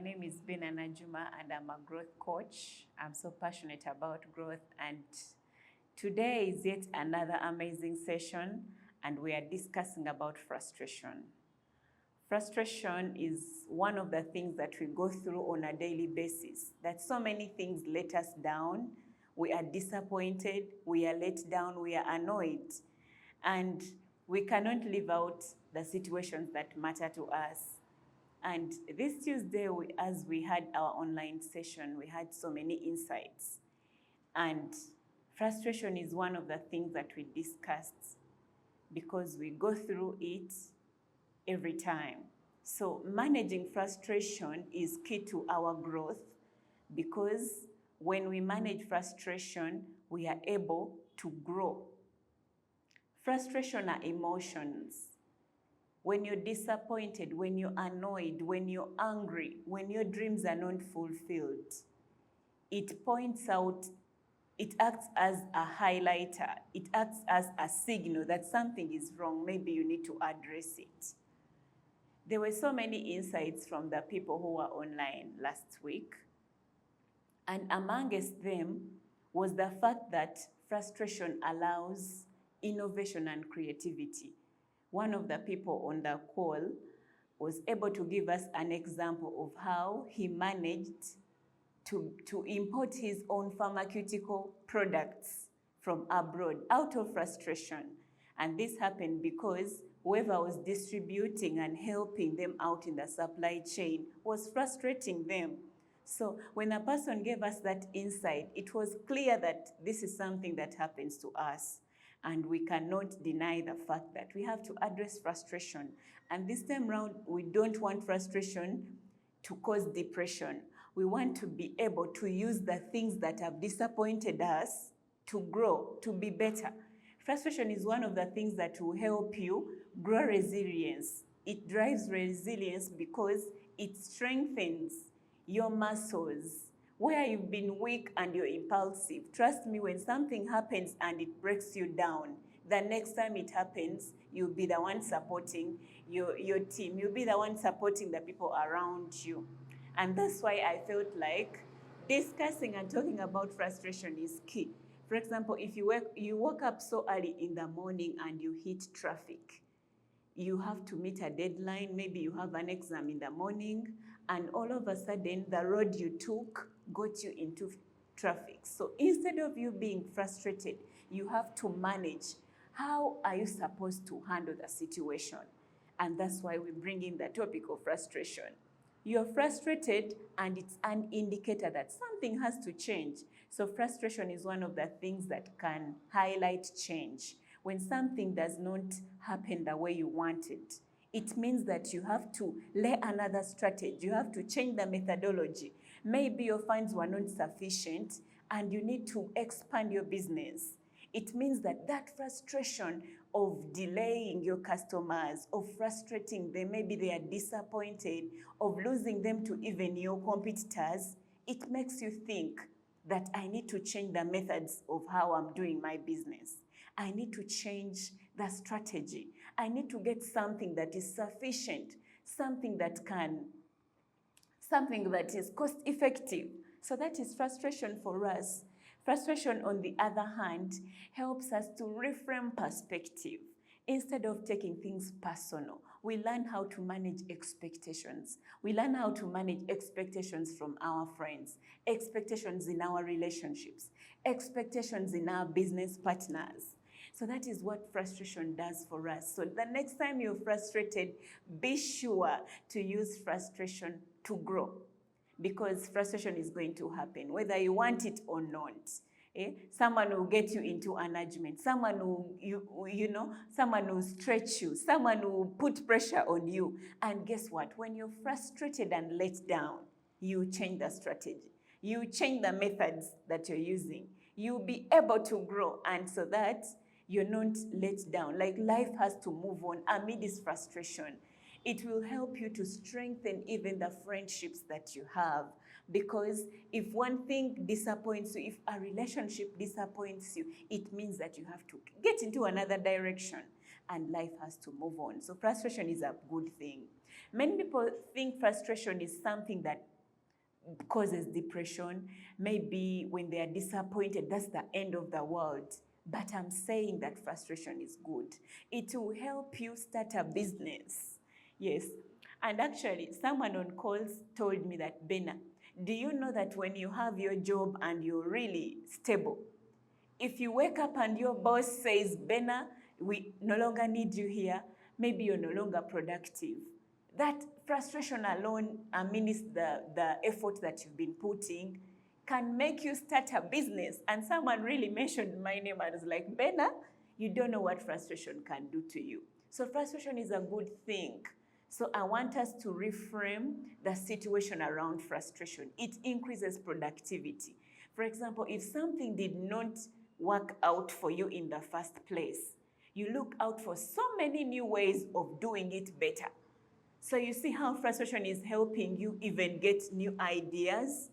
name is Najjuma and I'm a growth coach. I'm so passionate about growth, and today is yet another amazing session, and we are discussing about frustration. Frustration is one of the things that we go through on a daily basis, that so many things let us down. We are disappointed, we are let down, we are annoyed, and we cannot live out the situations that matter to us. And this Tuesday, as we had our online session, we had so many insights. And frustration is one of the things that we discussed because we go through it every time. So managing frustration is key to our growth, because when we manage frustration, we are able to grow. Frustration are emotions. When you're disappointed, when you're annoyed, when you're angry, when your dreams are not fulfilled, it points out, it acts as a highlighter, it acts as a signal that something is wrong, maybe you need to address it. There were so many insights from the people who were online last week, and amongst them was the fact that frustration allows innovation and creativity. One of the people on the call was able to give us an example of how he managed to import his own pharmaceutical products from abroad out of frustration. And this happened because whoever was distributing and helping them out in the supply chain was frustrating them. So when a person gave us that insight, it was clear that this is something that happens to us. And we cannot deny the fact that we have to address frustration. And this time around, we don't want frustration to cause depression. We want to be able to use the things that have disappointed us to grow, to be better. Frustration is one of the things that will help you grow resilience. It drives resilience because it strengthens your muscles. Where you've been weak and you're impulsive, trust me, when something happens and it breaks you down, the next time it happens, you'll be the one supporting your team. You'll be the one supporting the people around you. And that's why I felt like discussing and talking about frustration is key. For example, if you woke up so early in the morning and you hit traffic, you have to meet a deadline, maybe you have an exam in the morning, and all of a sudden the road you took got you into traffic. So instead of you being frustrated, you have to manage how are you supposed to handle the situation. And that's why we bring in the topic of frustration. You're frustrated and it's an indicator that something has to change. So frustration is one of the things that can highlight change. When something does not happen the way you want it, it means that you have to lay another strategy. You have to change the methodology. Maybe your funds were not sufficient and you need to expand your business. It means that frustration of delaying your customers, of frustrating them, maybe they are disappointed, of losing them to even your competitors, it makes you think that I need to change the methods of how I'm doing my business. I need to change the strategy. I need to get something that is sufficient, something that is cost effective. So that is frustration for us. Frustration, on the other hand, helps us to reframe perspective. Instead of taking things personal, we learn how to manage expectations. We learn how to manage expectations from our friends, expectations in our relationships, expectations in our business partners. So that is what frustration does for us. So the next time you're frustrated, be sure to use frustration to grow, because frustration is going to happen, whether you want it or not. Someone will get you into an argument. Someone will, someone will stretch you. Someone will put pressure on you. And guess what? When you're frustrated and let down, you change the strategy. You change the methods that you're using. You'll be able to grow, and so that you're not let down. Like, life has to move on amid this frustration. It will help you to strengthen even the friendships that you have. Because if one thing disappoints you, if a relationship disappoints you, it means that you have to get into another direction. and life has to move on. So frustration is a good thing. Many people think frustration is something that causes depression. Maybe when they are disappointed, that's the end of the world. But I'm saying that frustration is good. It will help you start a business. Yes. And actually, someone on calls told me that, Bernah, do you know that when you have your job and you're really stable, if you wake up and your boss says, Bernah, we no longer need you here, maybe you're no longer productive. That frustration alone, amidst the effort that you've been putting, can make you start a business. And someone really mentioned my name and was like, Bernah, you don't know what frustration can do to you. So frustration is a good thing. So I want us to reframe the situation around frustration. It increases productivity. For example, if something did not work out for you in the first place, you look out for so many new ways of doing it better. So you see how frustration is helping you even get new ideas.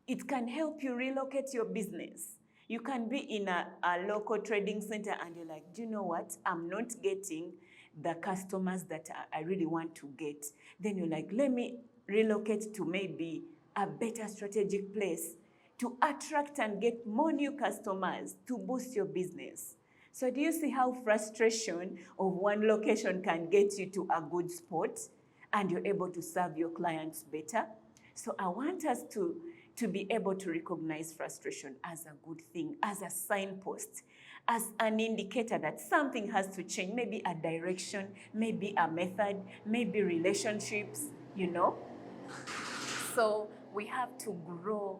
It can help you relocate your business. You can be in a local trading center and you're like, do you know what? I'm not getting the customers that I really want to get. Then you're like, let me relocate to maybe a better strategic place to attract and get more new customers to boost your business. So do you see how frustration of one location can get you to a good spot and you're able to serve your clients better? So I want us to be able to recognize frustration as a good thing, as a signpost, as an indicator that something has to change, maybe a direction, maybe a method, maybe relationships, you know? So we have to grow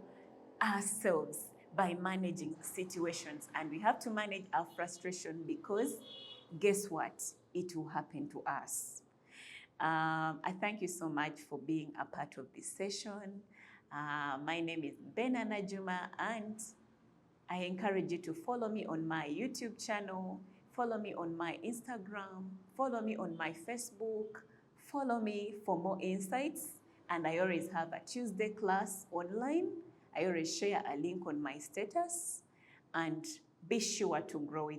ourselves by managing situations, and we have to manage our frustration because guess what? It will happen to us. I thank you so much for being a part of this session. My name is Bernah Najjuma, and I encourage you to follow me on my YouTube channel, follow me on my Instagram, follow me on my Facebook, follow me for more insights. And I always have a Tuesday class online. I always share a link on my status, and be sure to grow with